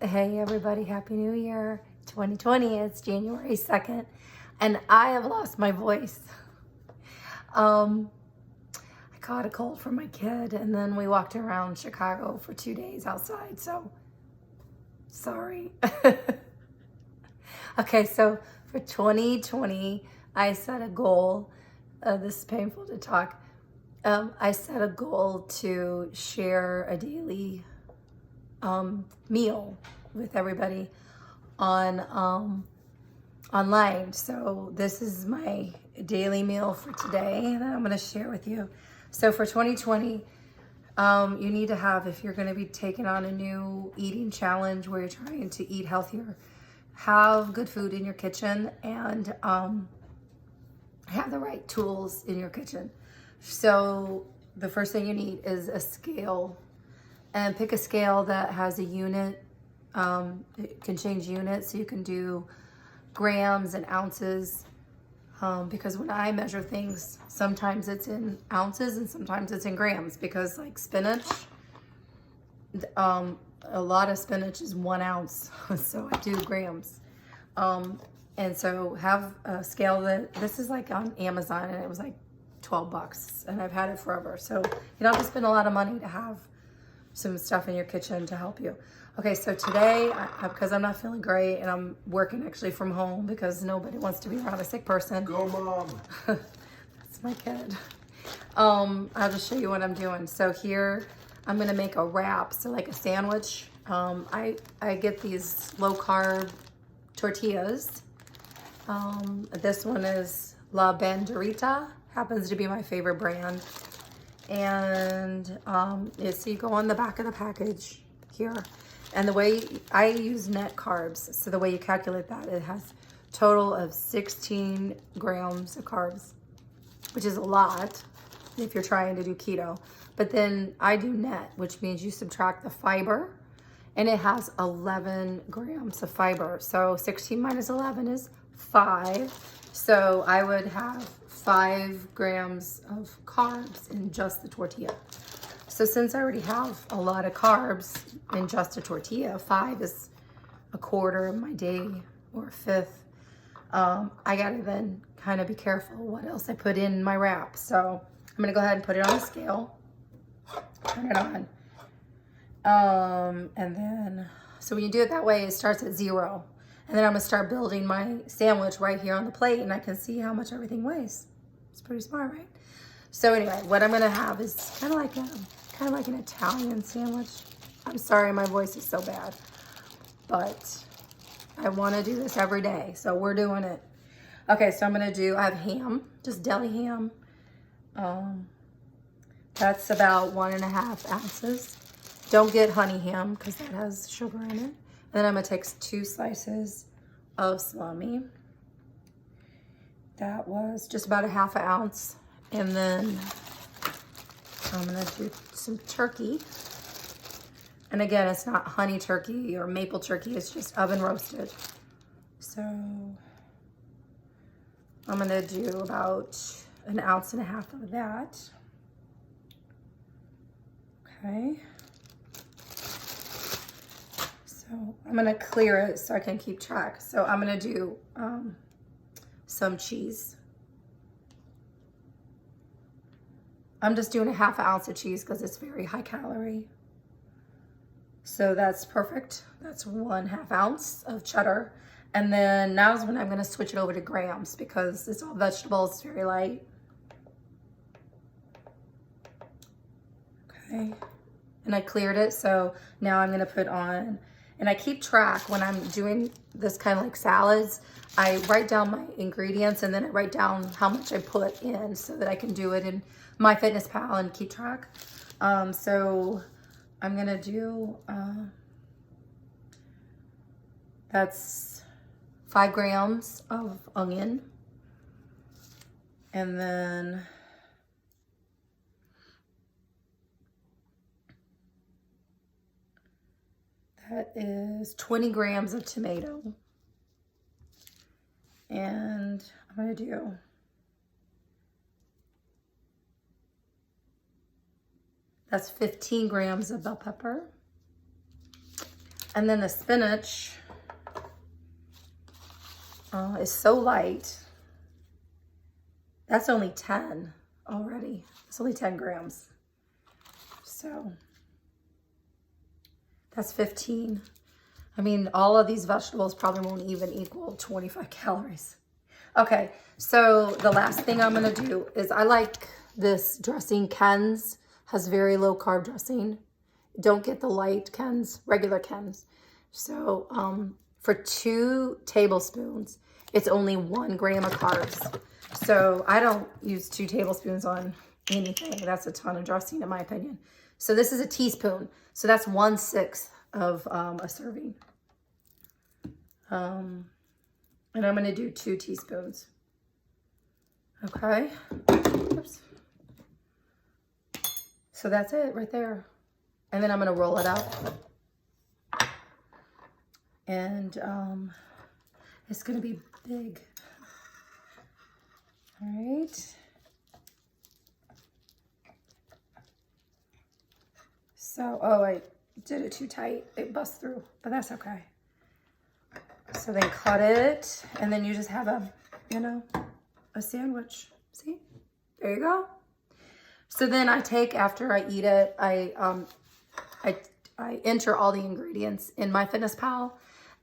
Hey everybody, Happy New Year 2020. It's January 2nd and I have lost my voice. I caught a cold from my kid and then we walked around Chicago for 2 days outside, so sorry. Okay, so for 2020, I set a goal. This is painful to talk. I set a goal to share a daily meal with everybody on online. So this is my daily meal for today that I'm going to share with you. So for 2020, you need to have, if you're going to be taking on a new eating challenge where you're trying to eat healthier, have good food in your kitchen and have the right tools in your kitchen. So the first thing you need is a scale, and pick a scale that has a unit. It can change units, so you can do grams and ounces, because when I measure things, sometimes it's in ounces and sometimes it's in grams, because like spinach, a lot of spinach is 1 ounce, so I do grams. And so have a scale that, this is like on Amazon and it was like $12 and I've had it forever. So you don't have to spend a lot of money to have some stuff in your kitchen to help you. Okay, so today, because I'm not feeling great and I'm working actually from home because nobody wants to be around a sick person. Go, Mom. That's my kid. I'll just show you what I'm doing. So here, I'm gonna make a wrap, so like a sandwich. I get these low carb tortillas. This one is La Banderita, happens to be my favorite brand. And so you go on the back of the package here, and the way I use net carbs, so the way you calculate that, it has total of 16 grams of carbs, which is a lot if you're trying to do keto. But then I do net, which means you subtract the fiber, and it has 11 grams of fiber. So 16 minus 11 is 5. So I would have 5 grams of carbs in just the tortilla. So since I already have a lot of carbs in just a tortilla, 5 is a quarter of my day or a fifth. I gotta then kind of be careful what else I put in my wrap. So I'm gonna go ahead and put it on the scale, turn it on. And then, so when you do it that way, it starts at 0. And then I'm gonna start building my sandwich right here on the plate and I can see how much everything weighs. It's pretty smart, right? So anyway, what I'm gonna have is kind of like an Italian sandwich. I'm sorry, my voice is so bad, but I wanna do this every day, so we're doing it. Okay, so I have ham, just deli ham. That's about 1.5 ounces. Don't get honey ham because that has sugar in it. And then I'm gonna take 2 slices of salami. That was just about 1/2 ounce. And then I'm gonna do some turkey. And again, it's not honey turkey or maple turkey, it's just oven roasted. So I'm gonna do about 1.5 ounces of that. Okay. So I'm gonna clear it so I can keep track. So I'm gonna do some cheese. I'm just doing 1/2 ounce of cheese because it's very high calorie. So that's perfect. That's 1/2 ounce of cheddar. And then now is when I'm gonna switch it over to grams because it's all vegetables, it's very light. Okay, and I cleared it. So now I'm gonna put on, and I keep track when I'm doing this kind of like salads. I write down my ingredients and then I write down how much I put in so that I can do it in MyFitnessPal and keep track. So I'm gonna do, that's 5 grams of onion. And then that is 20 grams of tomato. And I'm gonna do That's 15 grams of bell pepper. And then the spinach is so light. That's only 10 already. It's only 10 grams. So that's 15. I mean, all of these vegetables probably won't even equal 25 calories. Okay, so the last thing I'm gonna do is I like this dressing. Ken's has very low carb dressing. Don't get the light Ken's, regular Ken's. So for 2 tablespoons, it's only 1 gram of carbs. So I don't use 2 tablespoons on anything. That's a ton of dressing in my opinion. So this is a teaspoon. So that's 1/6 of a serving. And I'm gonna do 2 teaspoons. Okay. Oops. So that's it right there. And then I'm gonna roll it out. And it's gonna be big. All right. So, oh, I did it too tight. It bust through, but that's okay. So then cut it, and then you just have a, you know, a sandwich. See? There you go. So then I take, after I eat it, I enter all the ingredients in MyFitnessPal,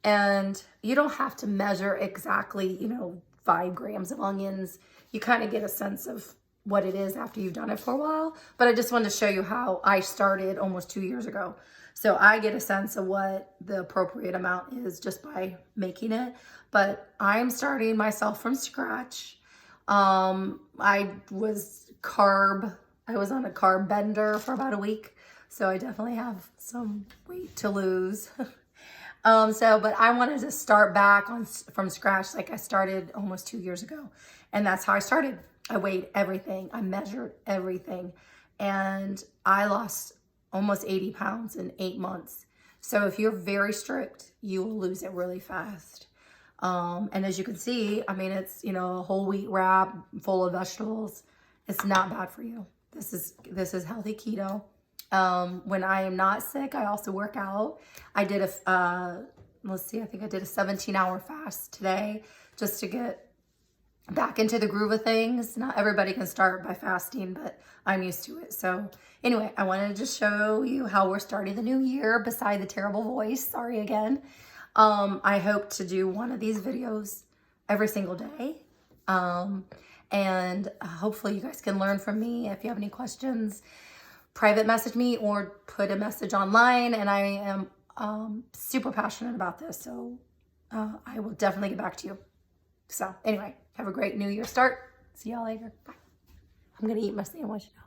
and you don't have to measure exactly, you know, 5 grams of onions. You kind of get a sense of what it is after you've done it for a while. But I just wanted to show you how I started almost 2 years ago. So I get a sense of what the appropriate amount is just by making it. But I'm starting myself from scratch. I was on a carb bender for about a week. So I definitely have some weight to lose. But I wanted to start back from scratch like I started almost 2 years ago. And that's how I started. I weighed everything. I measured everything. And I lost almost 80 pounds in 8 months. So if you're very strict, you will lose it really fast. And as you can see, I mean, it's, you know, a whole wheat wrap full of vegetables. It's not bad for you. This is healthy keto. When I am not sick, I also work out. I did let's see, I think I did a 17-hour fast today just to get back into the groove of things. Not everybody can start by fasting, but I'm used to it. So anyway, I wanted to just show you how we're starting the new year beside the terrible voice. Sorry again. I hope to do one of these videos every single day. And hopefully you guys can learn from me. If you have any questions, private message me or put a message online. And I am super passionate about this. So I will definitely get back to you. So anyway, have a great New Year start. See y'all later. Bye. I'm going to eat my sandwich now.